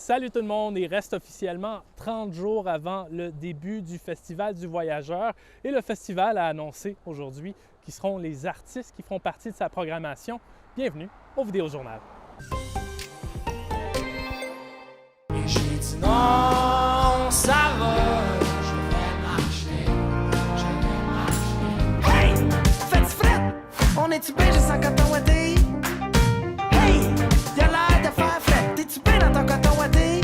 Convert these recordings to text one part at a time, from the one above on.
Salut tout le monde! Il reste officiellement 30 jours avant le début du Festival du Voyageur et le festival a annoncé aujourd'hui qui seront les artistes qui feront partie de sa programmation. Bienvenue au Vidéojournal. Et j'ai dit non, ça va, je vais marcher. Hey! Faites fret! On est-tu bien juste en coton ouaté? Hey! Y'a l'air de faire fret! T'es-tu bien dans ton coton ouaté?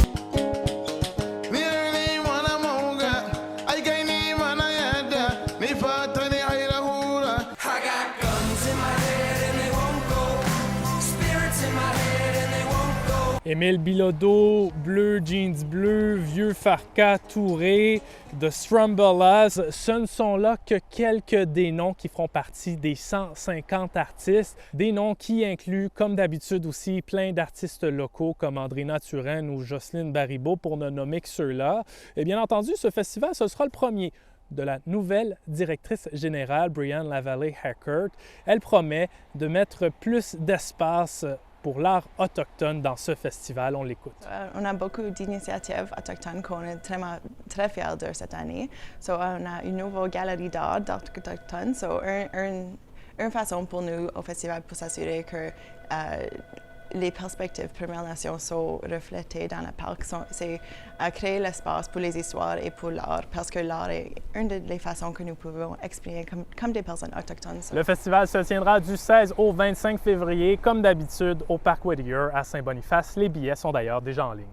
Émile Bilodeau, bleu, jeans bleu, vieux Farka Touré, The Strumballas, ce ne sont là que quelques des noms qui feront partie des 150 artistes, des noms qui incluent, comme d'habitude aussi, plein d'artistes locaux comme Andrina Turenne ou Jocelyne Baribeau, pour ne nommer que ceux-là. Et bien entendu, ce festival, ce sera le premier de la nouvelle directrice générale, Brianne Lavallée-Hackert. Elle promet de mettre plus d'espace pour l'art autochtone dans ce festival. On l'écoute. On a beaucoup d'initiatives autochtones qu'on est très fiers de cette année. On a une nouvelle galerie d'art autochtone. Une façon pour nous au festival pour s'assurer que les perspectives Premières Nations sont reflétées dans le parc, c'est créer l'espace pour les histoires et pour l'art, parce que l'art est une des façons que nous pouvons exprimer comme des personnes autochtones. Le festival se tiendra du 16 au 25 février, comme d'habitude, au Parc Whittier à Saint-Boniface. Les billets sont d'ailleurs déjà en ligne.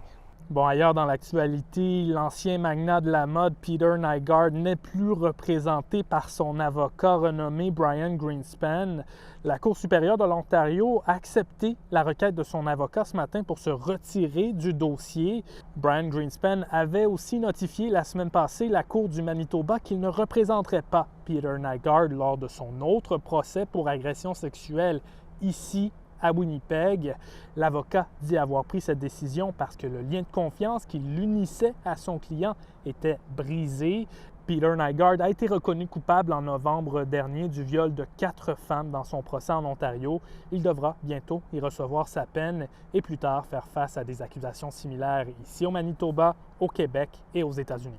Bon, ailleurs dans l'actualité, l'ancien magnat de la mode Peter Nygard n'est plus représenté par son avocat renommé Brian Greenspan. La Cour supérieure de l'Ontario a accepté la requête de son avocat ce matin pour se retirer du dossier. Brian Greenspan avait aussi notifié la semaine passée la Cour du Manitoba qu'il ne représenterait pas Peter Nygard lors de son autre procès pour agression sexuelle ici à Winnipeg. L'avocat dit avoir pris cette décision parce que le lien de confiance qui l'unissait à son client était brisé. Peter Nygard a été reconnu coupable en novembre dernier du viol de 4 femmes dans son procès en Ontario. Il devra bientôt y recevoir sa peine et plus tard faire face à des accusations similaires ici au Manitoba, au Québec et aux États-Unis.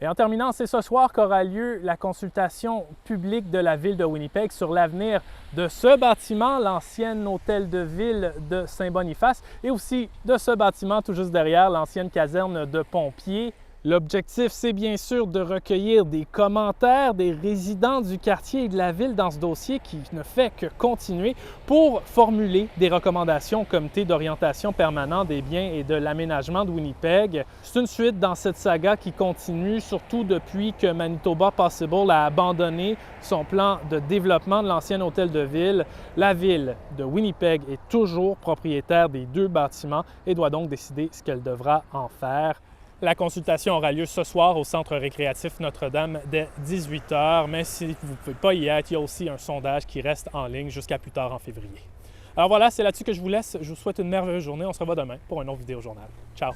Et en terminant, c'est ce soir qu'aura lieu la consultation publique de la ville de Winnipeg sur l'avenir de ce bâtiment, l'ancien hôtel de ville de Saint-Boniface, et aussi de ce bâtiment tout juste derrière, l'ancienne caserne de pompiers. L'objectif, c'est bien sûr de recueillir des commentaires des résidents du quartier et de la ville dans ce dossier qui ne fait que continuer pour formuler des recommandations au comité d'orientation permanent des biens et de l'aménagement de Winnipeg. C'est une suite dans cette saga qui continue, surtout depuis que Manitoba Possible a abandonné son plan de développement de l'ancien hôtel de ville. La ville de Winnipeg est toujours propriétaire des 2 bâtiments et doit donc décider ce qu'elle devra en faire. La consultation aura lieu ce soir au Centre récréatif Notre-Dame dès 18 h, mais si vous ne pouvez pas y être, il y a aussi un sondage qui reste en ligne jusqu'à plus tard en février. Alors voilà, c'est là-dessus que je vous laisse. Je vous souhaite une merveilleuse journée. On se revoit demain pour un autre Vidéojournal. Ciao!